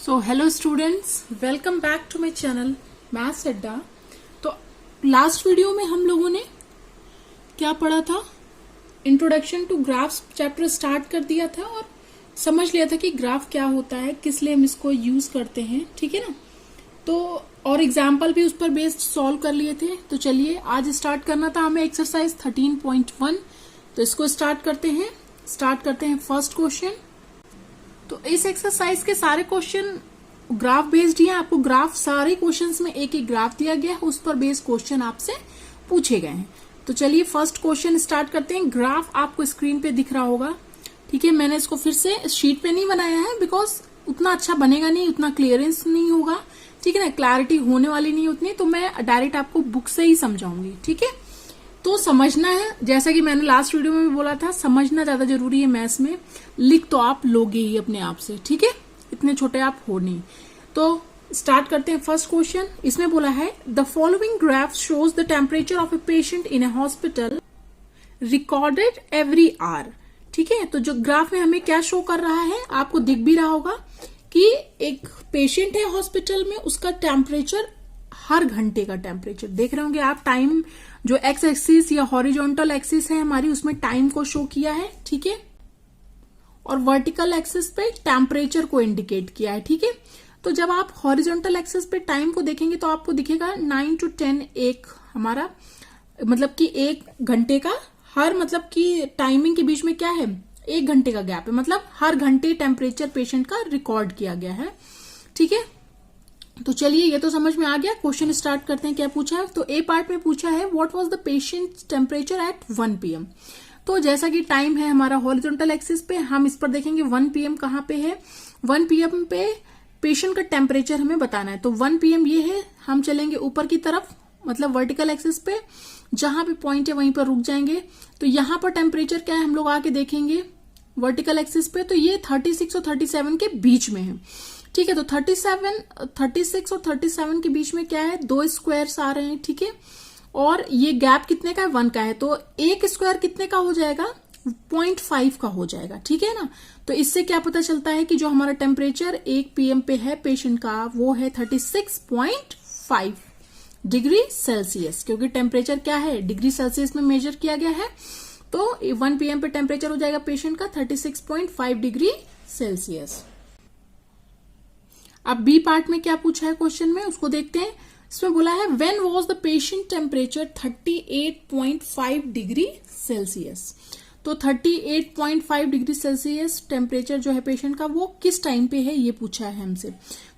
So hello students, welcome back to my channel maths Adda. तो last video में हम लोगों ने क्या पढ़ा था? Introduction to graphs chapter start कर दिया था और समझ लिया था कि ग्राफ क्या होता है, किस लिए हम इसको यूज करते हैं, ठीक है ना। तो और एग्जाम्पल भी उस पर बेस्ड सॉल्व कर लिए थे। तो चलिए आज स्टार्ट करना था हमें एक्सरसाइज 13.1। तो इसको स्टार्ट करते हैं फर्स्ट क्वेश्चन। तो इस एक्सरसाइज के सारे क्वेश्चन ग्राफ बेस्ड ही हैं। आपको ग्राफ सारे क्वेश्चंस में एक एक ग्राफ दिया गया है, उस पर बेस्ड क्वेश्चन आपसे पूछे गए हैं। तो चलिए फर्स्ट क्वेश्चन स्टार्ट करते हैं। ग्राफ आपको स्क्रीन पे दिख रहा होगा, ठीक है। मैंने इसको फिर से शीट पे नहीं बनाया है बिकॉज उतना अच्छा बनेगा नहीं, उतना क्लियरेंस नहीं होगा, ठीक है ना, क्लैरिटी होने वाली नहीं उतनी। तो मैं डायरेक्ट आपको बुक से ही समझाऊंगी, ठीक है। तो समझना है, जैसा कि मैंने लास्ट वीडियो में भी बोला था, समझना ज्यादा जरूरी है मैथ्स में। लिख तो आप लोगे ही अपने आप से, ठीक है, इतने छोटे आप हो नहीं। तो स्टार्ट करते हैं फर्स्ट क्वेश्चन। इसमें बोला है the following graph shows the temperature of a patient in A hospital recorded every hour, ठीक है। तो जो ग्राफ में हमें क्या शो कर रहा है, आपको दिख भी रहा होगा कि एक पेशेंट है हॉस्पिटल में, उसका टेम्परेचर हर घंटे का टेम्परेचर देख रहे होंगे आप। टाइम जो एक्स एक्सिस या हॉरिजॉन्टल एक्सिस है हमारी, उसमें टाइम को शो किया है, ठीक है, और वर्टिकल एक्सिस पे टेम्परेचर को इंडिकेट किया है, ठीक है। तो जब आप हॉरिजॉन्टल एक्सिस पे टाइम को देखेंगे तो आपको दिखेगा 9 to 10 एक हमारा मतलब कि एक घंटे का हर मतलब कि टाइमिंग के बीच में क्या है, एक घंटे का गैप है, मतलब हर घंटे टेम्परेचर पेशेंट का रिकॉर्ड किया गया है, ठीक है। तो चलिए ये तो समझ में आ गया। क्वेश्चन स्टार्ट करते हैं। क्या पूछा है? तो ए पार्ट में पूछा है what was the patient temperature at 1 PM। तो जैसा कि टाइम है हमारा हॉरिजॉन्टल एक्सिस पे, हम इस पर देखेंगे 1 PM कहाँ पे है। 1 PM पे पेशेंट का टेम्परेचर हमें बताना है। तो 1 PM ये है, हम चलेंगे ऊपर की तरफ, मतलब वर्टिकल एक्सिस पे, जहां पे पॉइंट है वहीं पर रुक जाएंगे। तो यहां पर टेम्परेचर क्या है हम लोग आके देखेंगे वर्टिकल एक्सिस पे, तो ये 36 और 37 के बीच में है, ठीक है। तो 36 और 37 के बीच में क्या है, 2 स्क्वायर्स आ रहे हैं, ठीक है। और ये गैप कितने का है, 1 का है। तो एक स्क्वायर कितने का हो जाएगा, 0.5 का हो जाएगा, ठीक है ना। तो इससे क्या पता चलता है कि जो हमारा टेम्परेचर 1 PM पे है पेशेंट का, वो है 36.5 डिग्री सेल्सियस, क्योंकि टेम्परेचर क्या है, डिग्री सेल्सियस में मेजर किया गया है। तो 1 PM पे टेम्परेचर हो जाएगा पेशेंट का 36.5 डिग्री सेल्सियस। अब बी पार्ट में क्या पूछा है क्वेश्चन में, उसको देखते हैं। इसमें बोला है when was the patient temperature 38.5 degree Celsius. तो 38.5 डिग्री सेल्सियस टेम्परेचर जो है पेशेंट का, वो किस टाइम पे है, ये पूछा है हमसे।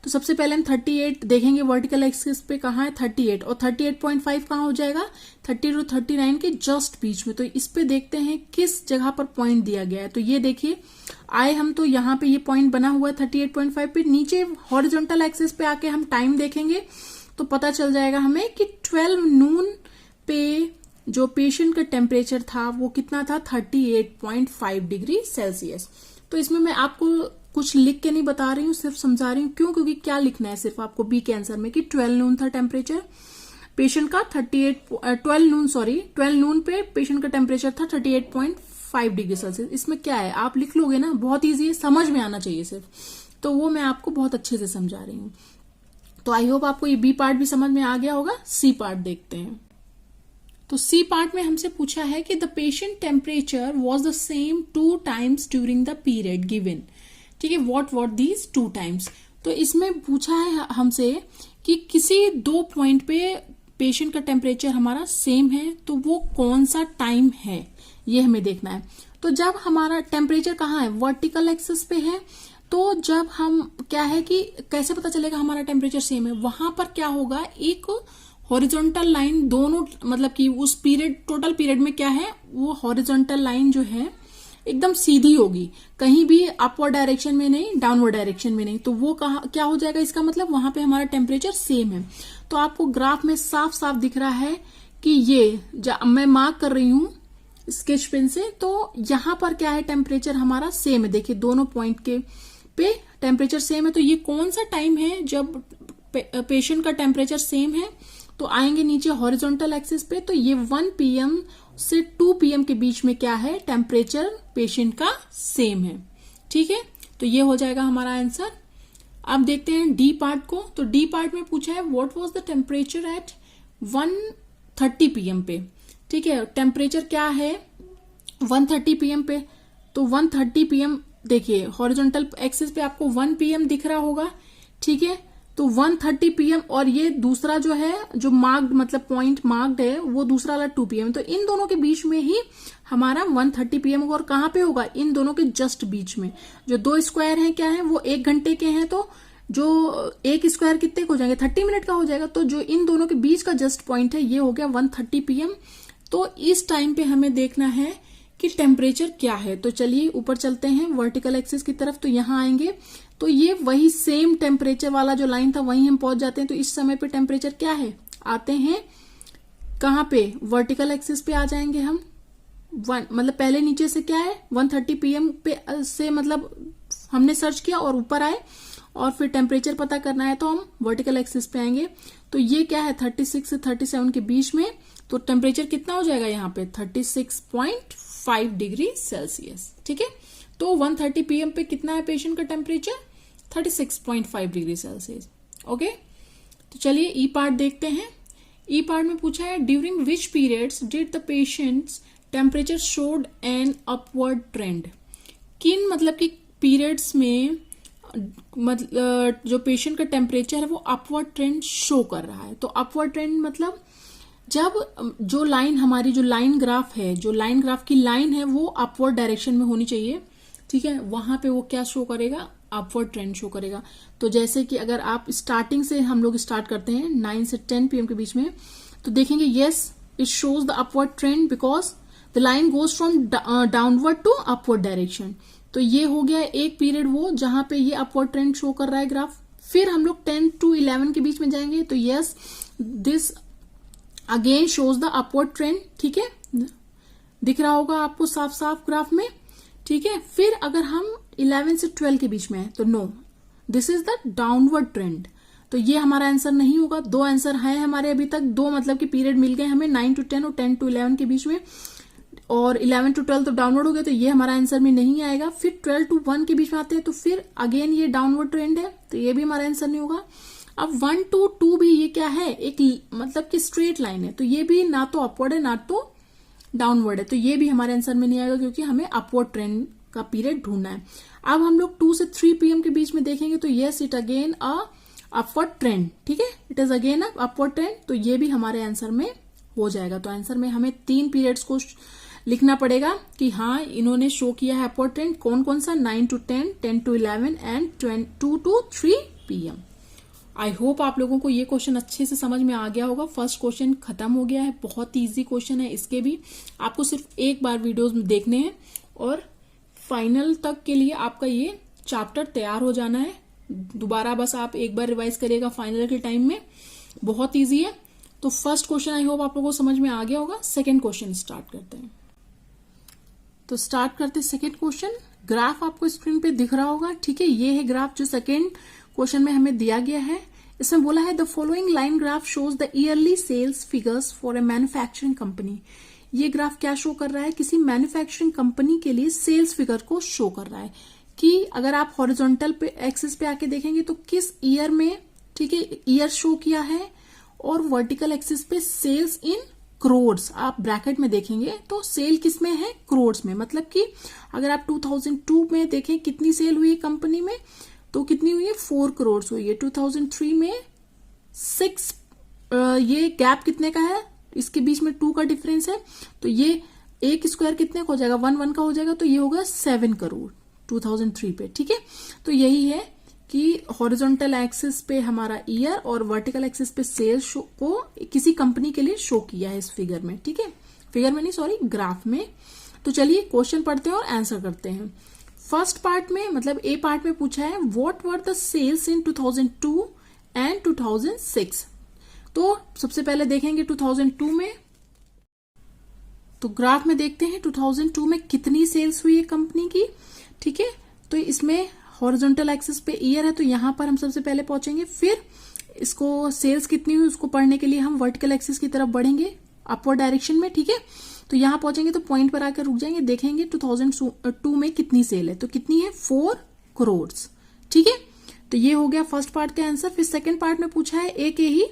तो सबसे पहले हम 38 देखेंगे वर्टिकल एक्सिस पे, कहाँ है 38, और 38.5 कहाँ हो जाएगा, 30 to 39 के जस्ट बीच में। तो इस पे देखते हैं किस जगह पर पॉइंट दिया गया है। तो ये देखिए आए हम, तो यहाँ पे ये पॉइंट बना हुआ है 38.5 पे। नीचे हॉरिजॉन्टल एक्सिस पे आके हम टाइम देखेंगे तो पता चल जाएगा हमें कि 12 नून पे जो पेशेंट का टेम्परेचर था वो कितना था, 38.5 डिग्री सेल्सियस। तो इसमें मैं आपको कुछ लिख के नहीं बता रही हूँ, सिर्फ समझा रही हूँ। क्यों? क्योंकि क्या लिखना है सिर्फ आपको बी के आंसर में कि 12 नून था टेम्परेचर पेशेंट का, 12 नून पे पेशेंट का टेम्परेचर था 38.5 डिग्री सेल्सियस। इसमें क्या है आप लिख लोगे ना, बहुत ईजी है, समझ में आना चाहिए सिर्फ। तो वो मैं आपको बहुत अच्छे से समझा रही हूँ। तो आई होप आपको ये बी पार्ट भी समझ में आ गया होगा। सी पार्ट देखते हैं। तो सी पार्ट में हमसे पूछा है कि the patient temperature was the same 2 times during the period given, ठीक है। What these 2 times। तो इसमें पूछा है हमसे कि किसी 2 पॉइंट पे पेशेंट का टेम्परेचर हमारा सेम है, तो वो कौन सा टाइम है, ये हमें देखना है। तो जब हमारा टेम्परेचर कहाँ है, वर्टिकल एक्सिस पे है, तो जब हम क्या है कि कैसे पता चलेगा हमारा टेम्परेचर सेम है, वहां पर क्या होगा, एक हॉरिजॉन्टल लाइन दोनों मतलब कि उस पीरियड टोटल पीरियड में क्या है, वो हॉरिजॉन्टल लाइन जो है एकदम सीधी होगी, कहीं भी अपवर्ड डायरेक्शन में नहीं, डाउनवर्ड डायरेक्शन में नहीं। तो वो कहा क्या हो जाएगा, इसका मतलब वहां पे हमारा टेम्परेचर सेम है। तो आपको ग्राफ में साफ साफ दिख रहा है कि ये मैं मार्क कर रही हूं स्केच पेन से, तो यहां पर क्या है, टेम्परेचर हमारा सेम है। देखिए दोनों पॉइंट के पे टेम्परेचर सेम है। तो ये कौन सा टाइम है जब पेशेंट का टेम्परेचर सेम है। तो आएंगे नीचे हॉरिजॉन्टल एक्सिस पे, तो ये 1 PM से 2 PM के बीच में क्या है, टेम्परेचर पेशेंट का सेम है, ठीक है। तो ये हो जाएगा हमारा आंसर। अब देखते हैं डी पार्ट को। तो डी पार्ट में पूछा है what was the temperature at 1:30 PM पे। ठीक है, टेम्परेचर क्या है 1:30 PM पे। तो 1:30 PM देखिए हॉरिजॉन्टल एक्सिस पे आपको 1 PM दिख रहा होगा। ठीक है, तो 1:30 PM और ये दूसरा जो है जो मार्क्ड मतलब पॉइंट मार्क्ड है वो दूसरा वाला 2 PM। तो इन दोनों के बीच में ही हमारा 1:30 PM होगा। और कहाँ पे होगा, इन दोनों के जस्ट बीच में। जो दो स्क्वायर हैं क्या है वो 1 घंटे के हैं, तो जो एक स्क्वायर कितने हो जाएंगे 30 मिनट का हो जाएगा। तो जो इन दोनों के बीच का जस्ट पॉइंट है ये हो गया 1:30 PM। तो इस टाइम पे हमें देखना है कि टेम्परेचर क्या है। तो चलिए ऊपर चलते हैं वर्टिकल एक्सिस की तरफ। तो यहां आएंगे तो ये वही सेम टेम्परेचर वाला जो लाइन था वहीं हम पहुंच जाते हैं। तो इस समय पे टेम्परेचर क्या है, आते हैं कहां पे, वर्टिकल एक्सिस पे आ जाएंगे हम। मतलब पहले नीचे से क्या है 1:30 PM पे से मतलब हमने सर्च किया और ऊपर आए और फिर टेम्परेचर पता करना है तो हम वर्टिकल एक्सिस पे आएंगे। तो ये क्या है 36 से 37 के बीच में। तो टेम्परेचर कितना हो जाएगा यहाँ पे 36.5 डिग्री सेल्सियस। ठीक है, तो 1:30 PM पे कितना है पेशेंट का टेम्परेचर 36.5 डिग्री सेल्सियस। ओके, तो चलिए ई पार्ट देखते हैं। ई पार्ट में पूछा है during which periods did the patients temperature showed an upward trend. किन मतलब कि पीरियड्स में मतलब जो पेशेंट का टेम्परेचर है वो अपवर्ड ट्रेंड शो कर रहा है। तो अपवर्ड ट्रेंड मतलब जब जो लाइन हमारी जो लाइन ग्राफ है, जो लाइन ग्राफ की लाइन है वो अपवर्ड डायरेक्शन में होनी चाहिए। ठीक है, वहां पे वो क्या शो करेगा, अपवर्ड ट्रेंड शो करेगा। तो जैसे कि अगर आप स्टार्टिंग से हम लोग स्टार्ट करते हैं 9 से 10 PM के बीच में, तो देखेंगे yes it shows the upward trend because the line goes from downward to upward direction. तो ये हो गया एक पीरियड वो जहां पे ये अपवर्ड ट्रेंड शो कर रहा है ग्राफ। फिर हम लोग 10 to 11 के बीच में जाएंगे तो yes this again shows the upward trend. ठीक है, दिख रहा होगा आपको साफ साफ ग्राफ में। ठीक है, फिर अगर हम 11 से 12 के बीच में है तो no this is the downward trend. तो ये हमारा आंसर नहीं होगा। दो आंसर है हमारे अभी तक, दो मतलब कि पीरियड मिल गए हमें 9 to 10 और 10 to 11 के बीच में, और 11 to 12 तो डाउनवर्ड हो गया तो ये हमारा आंसर में नहीं आएगा। फिर 12 to 1 के बीच में आते हैं तो फिर अगेन ये डाउनवर्ड ट्रेंड है तो ये भी हमारा आंसर नहीं होगा। अब 1 to 2 भी ये क्या है, एक मतलब कि स्ट्रेट लाइन है तो ये भी ना तो अपवर्ड है ना तो डाउनवर्ड है, तो ये भी हमारे आंसर में नहीं आएगा क्योंकि हमें अपवर्ड ट्रेंड का पीरियड ढूंढना है। अब हम लोग 2 से 3 PM के बीच में देखेंगे तो yes it again a upward trend. ठीक है, it is again a upward trend, तो ये भी हमारे आंसर में हो जाएगा। तो आंसर में हमें 3 पीरियड्स को लिखना पड़ेगा कि हाँ इन्होंने शो किया है अपवर्ड ट्रेंड। कौन कौन सा 9 to 10, 10 to 11 and 2 to 3 PM। I hope आप लोगों को ये क्वेश्चन अच्छे से समझ में आ गया होगा। फर्स्ट क्वेश्चन खत्म हो गया है, बहुत इजी क्वेश्चन है। इसके भी आपको सिर्फ एक बार वीडियोस देखने हैं और फाइनल तक के लिए आपका ये चैप्टर तैयार हो जाना है। दोबारा बस आप एक बार रिवाइज करिएगा फाइनल के टाइम में, बहुत इजी है। तो फर्स्ट क्वेश्चन आई होप आप लोगों को समझ में आ गया होगा। सेकेंड क्वेश्चन स्टार्ट करते हैं। तो स्टार्ट करते हैं सेकेंड क्वेश्चन। ग्राफ आपको स्क्रीन पे दिख रहा होगा। ठीक है, ये है ग्राफ जो सेकेंड क्वेश्चन में हमें दिया गया है। इसमें बोला है the following line graph shows the yearly sales figures for a manufacturing company. ये ग्राफ क्या शो कर रहा है, किसी मैन्युफैक्चरिंग कंपनी के लिए सेल्स फिगर को शो कर रहा है कि अगर आप हॉरिजॉन्टल पे एक्सिस पे आके देखेंगे तो किस ईयर में, ठीक है, ईयर शो किया है, और वर्टिकल एक्सिस पे सेल्स इन करोड्स आप ब्रैकेट में देखेंगे तो सेल किस में है, करोड्स में। मतलब कि अगर आप 2002 में देखें कितनी सेल हुई कंपनी में तो कितनी हुई है 4 करोड़ हुई है। 2003 में 6, ये गैप कितने का है, इसके बीच में 2 का डिफरेंस है तो ये एक स्क्वायर कितने का हो जाएगा 1 का हो जाएगा तो ये होगा 7 करोड़ 2003 पे। ठीक है, तो यही है कि हॉरिजॉन्टल एक्सिस पे हमारा ईयर और वर्टिकल एक्सिस पे सेल्स को किसी कंपनी के लिए शो किया है इस फिगर में। ठीक है, फिगर में नहीं सॉरी ग्राफ में। तो चलिए क्वेश्चन पढ़ते हैं और आंसर करते हैं। फर्स्ट पार्ट में मतलब ए पार्ट में पूछा है what were the sales in 2002 and 2006। तो सबसे पहले देखेंगे 2002 में, तो ग्राफ में देखते हैं 2002 में कितनी सेल्स हुई है कंपनी की। ठीक है, तो इसमें हॉरिजॉन्टल एक्सिस पे ईयर है तो यहां पर हम सबसे पहले पहुंचेंगे, फिर इसको सेल्स कितनी हुई उसको पढ़ने के लिए हम वर्टिकल एक्सिस की तरफ बढ़ेंगे अपवर्ड डायरेक्शन में। ठीक है, तो यहां पहुंचेंगे तो पॉइंट पर आकर रुक जाएंगे, देखेंगे 2002 में कितनी सेल है तो कितनी है 4 करोड़। ठीक है, तो ये हो गया फर्स्ट पार्ट का आंसर। फिर सेकंड पार्ट में पूछा है ए के ही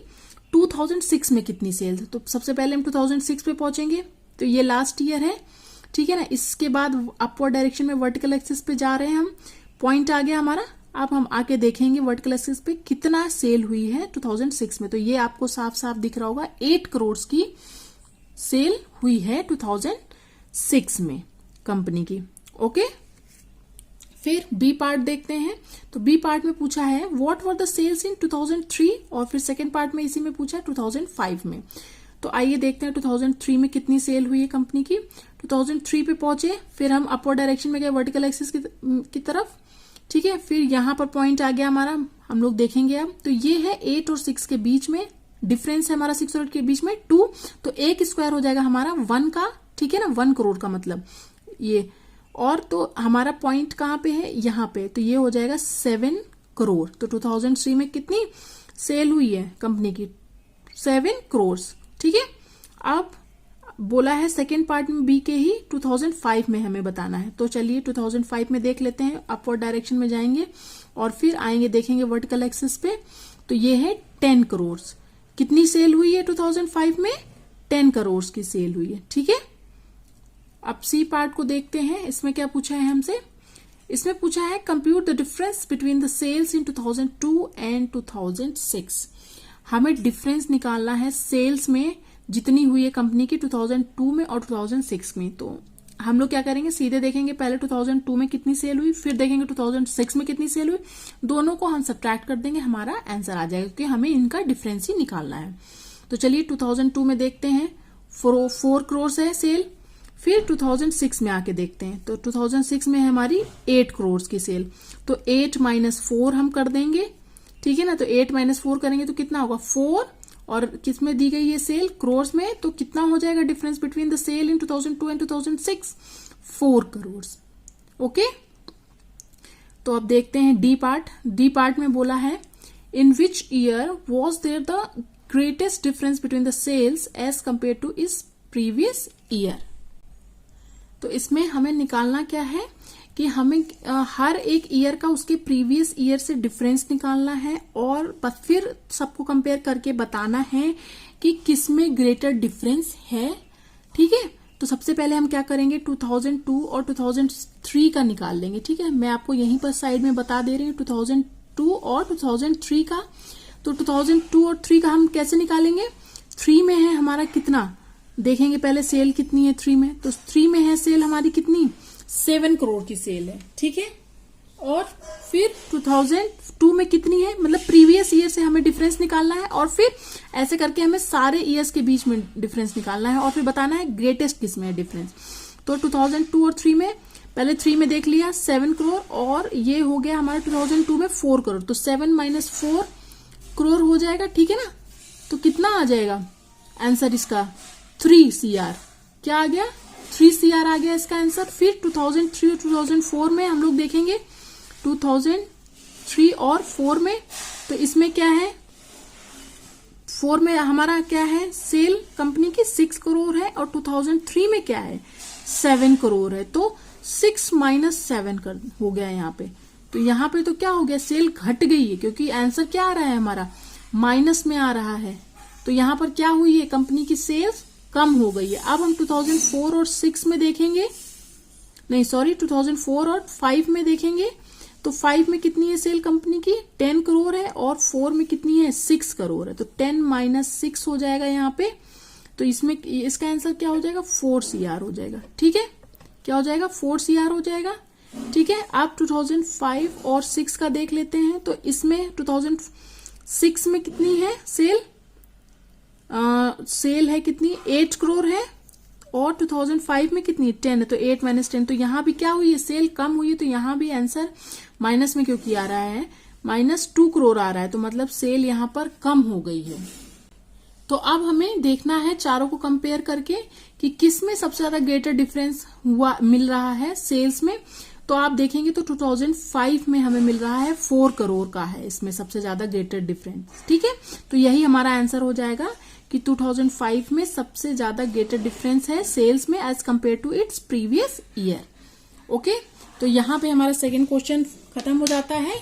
2006 में कितनी सेल्स, तो सबसे पहले हम 2006 पे पहुंचेंगे। तो ये लास्ट ईयर है, ठीक है ना। इसके बाद अपवर्ड डायरेक्शन में वर्टिकल एक्सिस पे जा रहे हैं हम, पॉइंट आ गया हमारा। अब हम आके देखेंगे वर्टिकल एक्सिस पे कितना सेल हुई है 2006 में। तो ये आपको साफ साफ दिख रहा होगा 8 करोड़ की सेल हुई है 2006 में कंपनी की। ओके, फिर बी पार्ट देखते हैं। तो बी पार्ट में पूछा है व्हाट वर द सेल्स इन 2003, और फिर सेकंड पार्ट में इसी में पूछा है 2005 में। तो आइए देखते हैं 2003 में कितनी सेल हुई है कंपनी की। 2003 पे पहुंचे, फिर हम अपवर्ड डायरेक्शन में गए वर्टिकल एक्सिस की तरफ, ठीक है। फिर यहां पर पॉइंट आ गया हमारा, हम लोग देखेंगे अब। तो ये है 8 और 6 के बीच में डिफरेंस है हमारा, 6 और 8 के बीच में 2, तो 1 स्क्वायर हो जाएगा हमारा 1 का, ठीक है ना, 1 करोड़ का मतलब ये। और तो हमारा पॉइंट कहां पे है, यहां पे, तो ये हो जाएगा 7 करोड़। तो 2003 में कितनी सेल हुई है कंपनी की, 7 करोड़, ठीक है। अब बोला है सेकेंड पार्ट में बी के ही 2005 में हमें बताना है। तो चलिए 2005 में देख लेते हैं, अपवर्ड डायरेक्शन में जाएंगे और फिर आएंगे देखेंगे वर्टिकल एक्सिस पे। तो ये है 10 करोड़। कितनी सेल हुई है 2005 में, 10 करोड़ की सेल हुई है, ठीक है। अब सी पार्ट को देखते हैं, इसमें क्या पूछा है हमसे। इसमें पूछा है compute the difference between the sales in 2002 and 2006। हमें डिफरेंस निकालना है सेल्स में जितनी हुई है कंपनी की 2002 में और 2006 में। तो हम लोग क्या करेंगे, सीधे देखेंगे पहले 2002 में कितनी सेल हुई, फिर देखेंगे 2006 में कितनी सेल हुई, दोनों को हम सब्ट्रैक्ट कर देंगे, हमारा आंसर आ जाएगा, क्योंकि हमें इनका डिफरेंस ही निकालना है। तो चलिए 2002 में देखते हैं, 4 करोड़ है सेल। फिर 2006 में आके देखते हैं, तो 2006 में है हमारी 8 करोड़ की सेल। तो 8 माइनस 4 हम कर देंगे, ठीक है ना। तो 8 माइनस 4 करेंगे तो कितना होगा 4, और किस में दी गई है सेल, करोड़ में। तो कितना हो जाएगा difference between the sale in 2002 and 2006, 4 crore. Okay, तो अब देखते हैं डी पार्ट। डी पार्ट में बोला है in which year was there the greatest difference between the sales as compare to is previous year. तो इसमें हमें निकालना क्या है कि हमें हर एक ईयर का उसके प्रीवियस ईयर से डिफरेंस निकालना है, और फिर सबको कंपेयर करके बताना है कि किसमें ग्रेटर डिफरेंस है, ठीक है। तो सबसे पहले हम क्या करेंगे, 2002 और 2003 का निकाल लेंगे, ठीक है। मैं आपको यहीं पर साइड में बता दे रही हूँ 2002 और 2003 का। तो 2002 और 3 का हम कैसे निकालेंगे, 3 में है हमारा कितना, देखेंगे पहले सेल कितनी है 3 में। तो 3 में है सेल हमारी कितनी, 7 करोड़ की सेल है, ठीक है। और फिर 2002 में कितनी है, मतलब प्रीवियस ईयर से हमें डिफरेंस निकालना है, और फिर ऐसे करके हमें सारे ईयर्स के बीच में डिफरेंस निकालना है, और फिर बताना है ग्रेटेस्ट किसमें है डिफरेंस। तो 2002 और 3 में, पहले 3 में देख लिया 7 करोड़, और ये हो गया हमारा 2002 में 4 करोड़। तो 7 माइनस 4 करोड़ हो जाएगा, ठीक है ना। तो कितना आ जाएगा आंसर इसका, 3 CR। क्या आ गया, 3 CR आ गया इसका आंसर। फिर 2003 और 2004 में हम लोग देखेंगे, 2003 और 4 में। तो इसमें क्या है, 4 में हमारा क्या है, सेल कंपनी की 6 करोड़ है, और 2003 में क्या है, 7 करोड़ है। तो 6 माइनस 7 हो गया यहाँ पे। तो यहाँ पे तो क्या हो गया, सेल घट गई है, क्योंकि आंसर क्या आ रहा है हमारा, माइनस में आ रहा है। तो यहाँ पर क्या हुई है, कंपनी की सेल्स कम हो गई है। अब हम 2004 और 6 में देखेंगे, नहीं सॉरी 2004 और 5 में देखेंगे। तो 5 में कितनी है सेल कंपनी की, 10 करोड़ है, और 4 में कितनी है, 6 करोड़ है। तो 10 माइनस 6 हो जाएगा यहाँ पे। तो इसमें इसका आंसर क्या हो जाएगा, 4 CR हो जाएगा, ठीक है। क्या हो जाएगा, 4 CR हो जाएगा, ठीक है। अब 2005 और 6 का देख लेते हैं। तो इसमें 2006 में कितनी है सेल, सेल है कितनी, 8 करोड़ है, और 2005 में कितनी, 10 है। तो 8 माइनस 10, तो यहाँ भी क्या हुई है, सेल कम हुई है। तो यहाँ भी आंसर माइनस में क्योंकि आ रहा है, -2 करोड़ आ रहा है, तो मतलब सेल यहाँ पर कम हो गई है। तो अब हमें देखना है चारों को कंपेयर करके कि किस में सबसे ज्यादा ग्रेटर डिफरेंस हुआ मिल रहा है सेल्स में। तो आप देखेंगे तो 2005 में हमें मिल रहा है 4 करोड़ का है इसमें सबसे ज्यादा ग्रेटर डिफरेंस, ठीक है। तो यही हमारा आंसर हो जाएगा कि 2005 में सबसे ज्यादा ग्रेटर डिफरेंस है सेल्स में as compare to its previous year. Okay, तो यहाँ पे हमारा सेकेंड क्वेश्चन खत्म हो जाता है।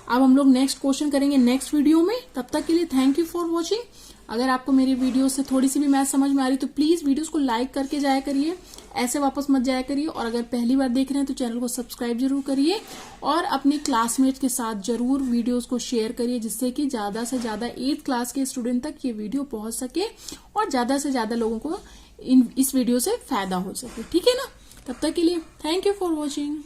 अब हम लोग नेक्स्ट क्वेश्चन करेंगे नेक्स्ट वीडियो में। तब तक के लिए थैंक यू फॉर वॉचिंग। अगर आपको मेरी वीडियो से थोड़ी सी भी मैथ समझ में आ रही तो प्लीज वीडियोस को लाइक करके जाया करिए, ऐसे वापस मत जाया करिए। और अगर पहली बार देख रहे हैं तो चैनल को सब्सक्राइब जरूर करिए और अपने क्लासमेट्स के साथ जरूर वीडियोस को शेयर करिए, जिससे कि ज्यादा से ज्यादा 8th क्लास के स्टूडेंट तक ये वीडियो पहुंच सके और ज्यादा से ज्यादा लोगों को इस वीडियो से फायदा हो सके। ठीक है ना? तब तक के लिए थैंक यू फॉर वॉचिंग।